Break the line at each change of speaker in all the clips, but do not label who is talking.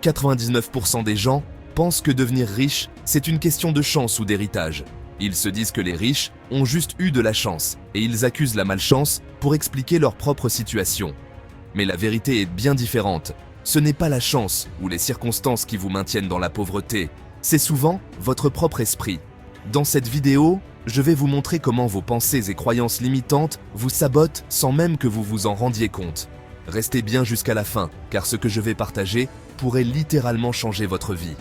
99% des gens pensent que devenir riche, c'est une question de chance ou d'héritage. Ils se disent que les riches ont juste eu de la chance et ils accusent la malchance pour expliquer leur propre situation. Mais la vérité est bien différente. Ce n'est pas la chance ou les circonstances qui vous maintiennent dans la pauvreté, c'est souvent votre propre esprit. Dans cette vidéo, je vais vous montrer comment vos pensées et croyances limitantes vous sabotent sans même que vous vous en rendiez compte. Restez bien jusqu'à la fin, car ce que je vais partager pourrait littéralement changer votre vie.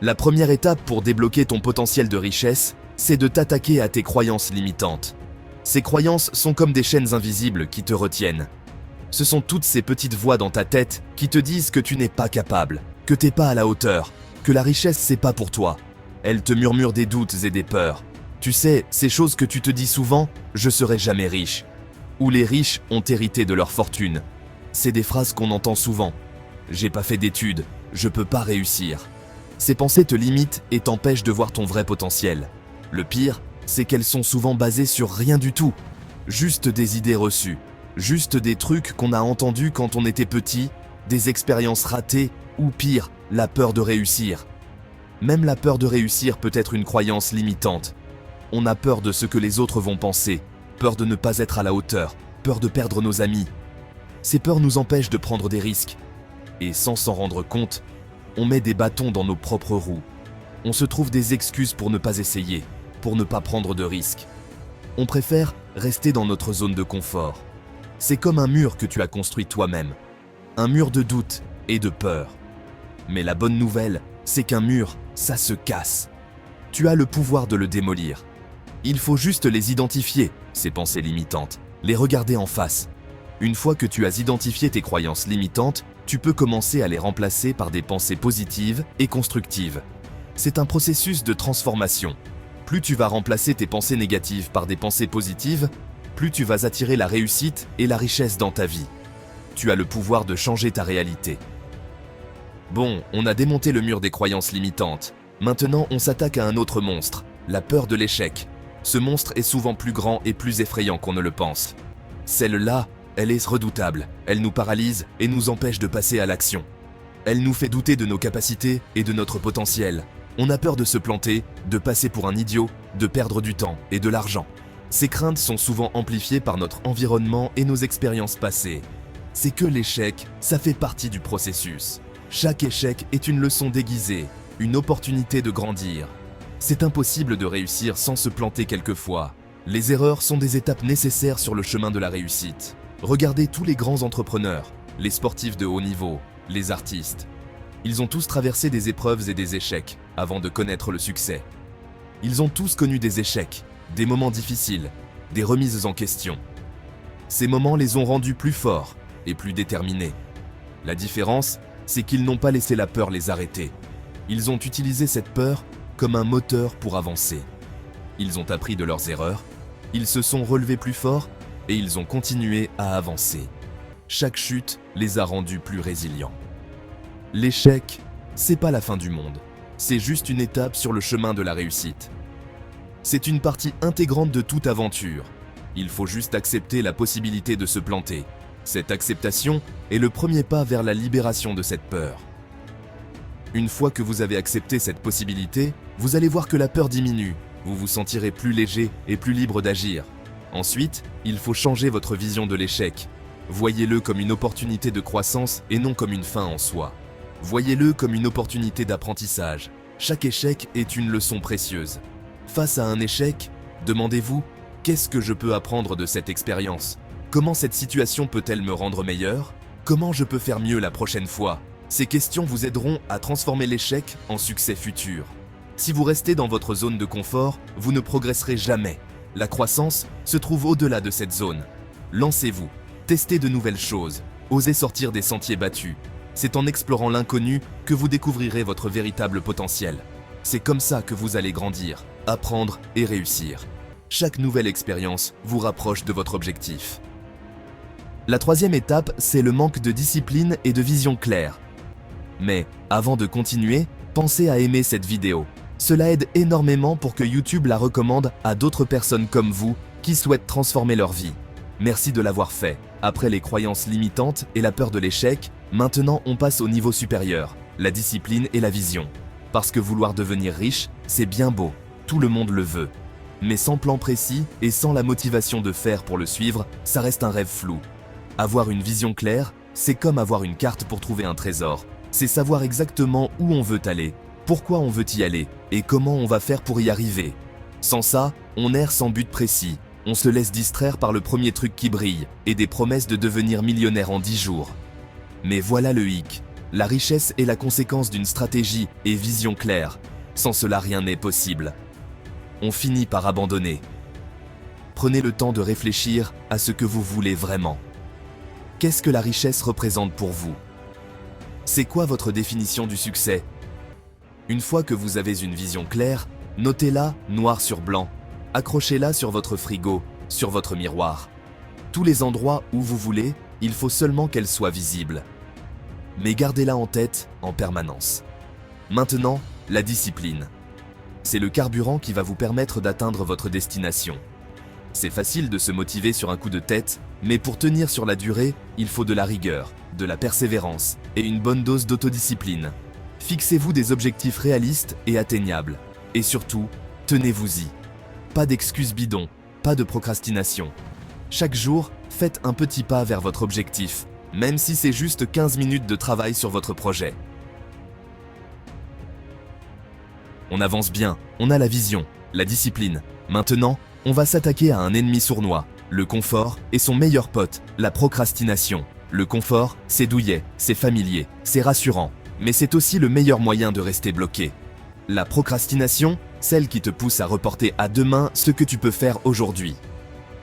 La première étape pour débloquer ton potentiel de richesse, c'est de t'attaquer à tes croyances limitantes. Ces croyances sont comme des chaînes invisibles qui te retiennent. Ce sont toutes ces petites voix dans ta tête qui te disent que tu n'es pas capable, que t'es pas à la hauteur, que la richesse c'est pas pour toi. Elles te murmurent des doutes et des peurs. Tu sais, ces choses que tu te dis souvent, je serai jamais riche. Ou les riches ont hérité de leur fortune. C'est des phrases qu'on entend souvent. J'ai pas fait d'études, je peux pas réussir. Ces pensées te limitent et t'empêchent de voir ton vrai potentiel. Le pire, c'est qu'elles sont souvent basées sur rien du tout. Juste des idées reçues. Juste des trucs qu'on a entendus quand on était petit, des expériences ratées, ou pire, la peur de réussir. Même la peur de réussir peut être une croyance limitante. On a peur de ce que les autres vont penser, peur de ne pas être à la hauteur, peur de perdre nos amis. Ces peurs nous empêchent de prendre des risques. Et sans s'en rendre compte, on met des bâtons dans nos propres roues. On se trouve des excuses pour ne pas essayer, pour ne pas prendre de risques. On préfère rester dans notre zone de confort. C'est comme un mur que tu as construit toi-même. Un mur de doute et de peur. Mais la bonne nouvelle, c'est qu'un mur, ça se casse. Tu as le pouvoir de le démolir. Il faut juste les identifier, ces pensées limitantes, les regarder en face. Une fois que tu as identifié tes croyances limitantes, tu peux commencer à les remplacer par des pensées positives et constructives. C'est un processus de transformation. Plus tu vas remplacer tes pensées négatives par des pensées positives, plus tu vas attirer la réussite et la richesse dans ta vie. Tu as le pouvoir de changer ta réalité. Bon, on a démonté le mur des croyances limitantes. Maintenant, on s'attaque à un autre monstre, la peur de l'échec. Ce monstre est souvent plus grand et plus effrayant qu'on ne le pense. Celle-là, elle est redoutable, elle nous paralyse et nous empêche de passer à l'action. Elle nous fait douter de nos capacités et de notre potentiel. On a peur de se planter, de passer pour un idiot, de perdre du temps et de l'argent. Ces craintes sont souvent amplifiées par notre environnement et nos expériences passées. C'est que l'échec, ça fait partie du processus. Chaque échec est une leçon déguisée, une opportunité de grandir. C'est impossible de réussir sans se planter quelquefois. Les erreurs sont des étapes nécessaires sur le chemin de la réussite. Regardez tous les grands entrepreneurs, les sportifs de haut niveau, les artistes. Ils ont tous traversé des épreuves et des échecs avant de connaître le succès. Ils ont tous connu des échecs, des moments difficiles, des remises en question. Ces moments les ont rendus plus forts et plus déterminés. La différence, c'est qu'ils n'ont pas laissé la peur les arrêter. Ils ont utilisé cette peur comme un moteur pour avancer. Ils ont appris de leurs erreurs, ils se sont relevés plus forts et ils ont continué à avancer. Chaque chute les a rendus plus résilients. L'échec, c'est pas la fin du monde. C'est juste une étape sur le chemin de la réussite. C'est une partie intégrante de toute aventure. Il faut juste accepter la possibilité de se planter. Cette acceptation est le premier pas vers la libération de cette peur. Une fois que vous avez accepté cette possibilité, vous allez voir que la peur diminue. Vous vous sentirez plus léger et plus libre d'agir. Ensuite, il faut changer votre vision de l'échec. Voyez-le comme une opportunité de croissance et non comme une fin en soi. Voyez-le comme une opportunité d'apprentissage. Chaque échec est une leçon précieuse. Face à un échec, demandez-vous « Qu'est-ce que je peux apprendre de cette expérience ? Comment cette situation peut-elle me rendre meilleur ? Comment je peux faire mieux la prochaine fois ?» Ces questions vous aideront à transformer l'échec en succès futur. Si vous restez dans votre zone de confort, vous ne progresserez jamais. La croissance se trouve au-delà de cette zone. Lancez-vous, testez de nouvelles choses, osez sortir des sentiers battus. C'est en explorant l'inconnu que vous découvrirez votre véritable potentiel. C'est comme ça que vous allez grandir, apprendre et réussir. Chaque nouvelle expérience vous rapproche de votre objectif. La troisième étape, c'est le manque de discipline et de vision claire. Mais avant de continuer, pensez à aimer cette vidéo. Cela aide énormément pour que YouTube la recommande à d'autres personnes comme vous qui souhaitent transformer leur vie. Merci de l'avoir fait. Après les croyances limitantes et la peur de l'échec, maintenant on passe au niveau supérieur, la discipline et la vision. Parce que vouloir devenir riche, c'est bien beau, tout le monde le veut. Mais sans plan précis et sans la motivation de faire pour le suivre, ça reste un rêve flou. Avoir une vision claire, c'est comme avoir une carte pour trouver un trésor. C'est savoir exactement où on veut aller, pourquoi on veut y aller et comment on va faire pour y arriver. Sans ça, on erre sans but précis. On se laisse distraire par le premier truc qui brille et des promesses de devenir millionnaire en 10 jours. Mais voilà le hic. La richesse est la conséquence d'une stratégie et vision claire. Sans cela, rien n'est possible. On finit par abandonner. Prenez le temps de réfléchir à ce que vous voulez vraiment. Qu'est-ce que la richesse représente pour vous? C'est quoi votre définition du succès? Une fois que vous avez une vision claire, notez-la noir sur blanc. Accrochez-la sur votre frigo, sur votre miroir. Tous les endroits où vous voulez, il faut seulement qu'elle soit visible. Mais gardez-la en tête en permanence. Maintenant, la discipline. C'est le carburant qui va vous permettre d'atteindre votre destination. C'est facile de se motiver sur un coup de tête, mais pour tenir sur la durée, il faut de la rigueur, de la persévérance et une bonne dose d'autodiscipline. Fixez-vous des objectifs réalistes et atteignables. Et surtout, tenez-vous-y. Pas d'excuses bidons, pas de procrastination. Chaque jour, faites un petit pas vers votre objectif, même si c'est juste 15 minutes de travail sur votre projet. On avance bien, on a la vision, la discipline. Maintenant, on va s'attaquer à un ennemi sournois, le confort et son meilleur pote, la procrastination. Le confort, c'est douillet, c'est familier, c'est rassurant, mais c'est aussi le meilleur moyen de rester bloqué. La procrastination, celle qui te pousse à reporter à demain ce que tu peux faire aujourd'hui.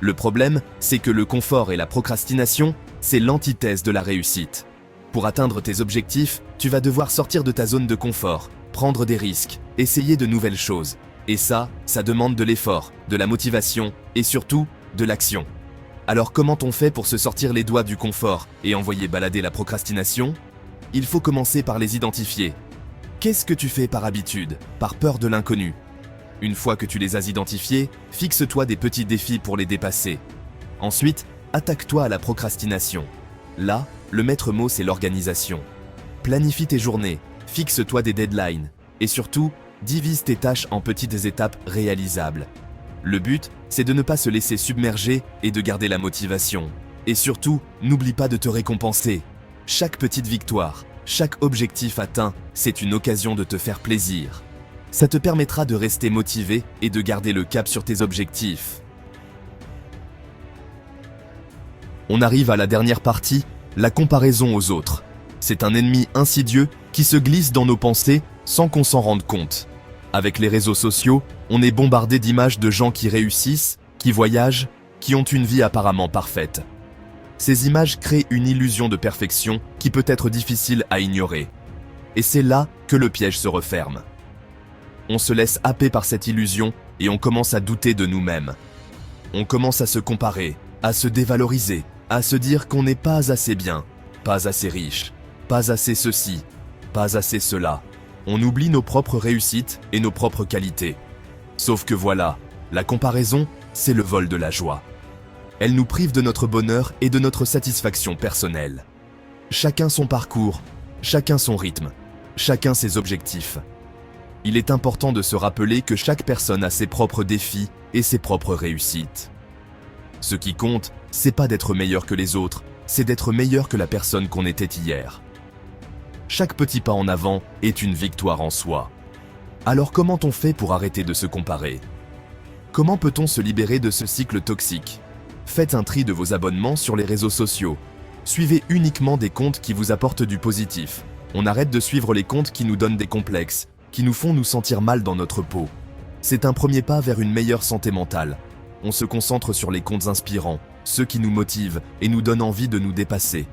Le problème, c'est que le confort et la procrastination, c'est l'antithèse de la réussite. Pour atteindre tes objectifs, tu vas devoir sortir de ta zone de confort, prendre des risques, essayer de nouvelles choses. Et ça demande de l'effort, de la motivation et surtout, de l'action. Alors comment on fait pour se sortir les doigts du confort et envoyer balader la procrastination? Il faut commencer par les identifier. Qu'est-ce que tu fais par habitude, par peur de l'inconnu? Une fois que tu les as identifiés, fixe-toi des petits défis pour les dépasser. Ensuite, attaque-toi à la procrastination. Là, le maître mot, c'est l'organisation. Planifie tes journées, fixe-toi des deadlines et surtout, divise tes tâches en petites étapes réalisables. Le but, c'est de ne pas se laisser submerger et de garder la motivation. Et surtout, n'oublie pas de te récompenser. Chaque petite victoire, chaque objectif atteint, c'est une occasion de te faire plaisir. Ça te permettra de rester motivé et de garder le cap sur tes objectifs. On arrive à la dernière partie, la comparaison aux autres. C'est un ennemi insidieux qui se glisse dans nos pensées sans qu'on s'en rende compte. Avec les réseaux sociaux, on est bombardé d'images de gens qui réussissent, qui voyagent, qui ont une vie apparemment parfaite. Ces images créent une illusion de perfection qui peut être difficile à ignorer. Et c'est là que le piège se referme. On se laisse happer par cette illusion et on commence à douter de nous-mêmes. On commence à se comparer, à se dévaloriser, à se dire qu'on n'est pas assez bien, pas assez riche, pas assez ceci, pas assez cela. On oublie nos propres réussites et nos propres qualités. Sauf que voilà, la comparaison, c'est le vol de la joie. Elle nous prive de notre bonheur et de notre satisfaction personnelle. Chacun son parcours, chacun son rythme, chacun ses objectifs. Il est important de se rappeler que chaque personne a ses propres défis et ses propres réussites. Ce qui compte, c'est pas d'être meilleur que les autres, c'est d'être meilleur que la personne qu'on était hier. Chaque petit pas en avant est une victoire en soi. Alors comment on fait pour arrêter de se comparer? Comment peut-on se libérer de ce cycle toxique? Faites un tri de vos abonnements sur les réseaux sociaux. Suivez uniquement des comptes qui vous apportent du positif. On arrête de suivre les comptes qui nous donnent des complexes, qui nous font nous sentir mal dans notre peau. C'est un premier pas vers une meilleure santé mentale. On se concentre sur les comptes inspirants, ceux qui nous motivent et nous donnent envie de nous dépasser.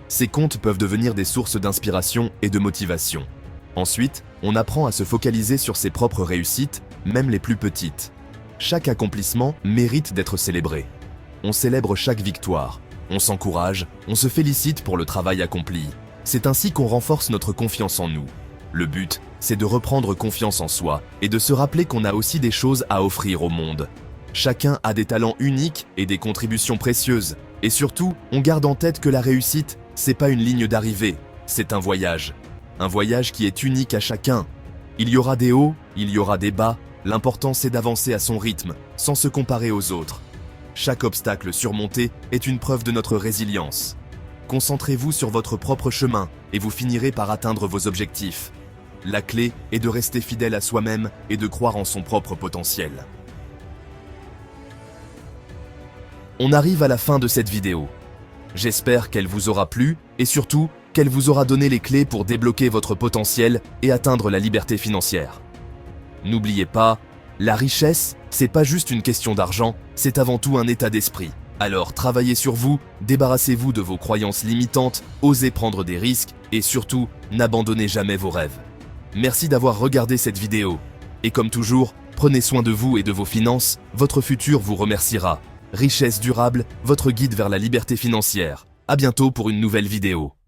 Ces comptes peuvent devenir des sources d'inspiration et de motivation. Ensuite, on apprend à se focaliser sur ses propres réussites, même les plus petites. Chaque accomplissement mérite d'être célébré. On célèbre chaque victoire, on s'encourage, on se félicite pour le travail accompli. C'est ainsi qu'on renforce notre confiance en nous. Le but, c'est de reprendre confiance en soi et de se rappeler qu'on a aussi des choses à offrir au monde. Chacun a des talents uniques et des contributions précieuses. Et surtout, on garde en tête que la réussite, c'est pas une ligne d'arrivée, c'est un voyage. Un voyage qui est unique à chacun. Il y aura des hauts, il y aura des bas, l'important c'est d'avancer à son rythme, sans se comparer aux autres. Chaque obstacle surmonté est une preuve de notre résilience. Concentrez-vous sur votre propre chemin et vous finirez par atteindre vos objectifs. La clé est de rester fidèle à soi-même et de croire en son propre potentiel. On arrive à la fin de cette vidéo. J'espère qu'elle vous aura plu et surtout qu'elle vous aura donné les clés pour débloquer votre potentiel et atteindre la liberté financière. N'oubliez pas, la richesse, c'est pas juste une question d'argent, c'est avant tout un état d'esprit. Alors travaillez sur vous, débarrassez-vous de vos croyances limitantes, osez prendre des risques et surtout, n'abandonnez jamais vos rêves. Merci d'avoir regardé cette vidéo. Et comme toujours, prenez soin de vous et de vos finances, votre futur vous remerciera. Richesse durable, votre guide vers la liberté financière. À bientôt pour une nouvelle vidéo.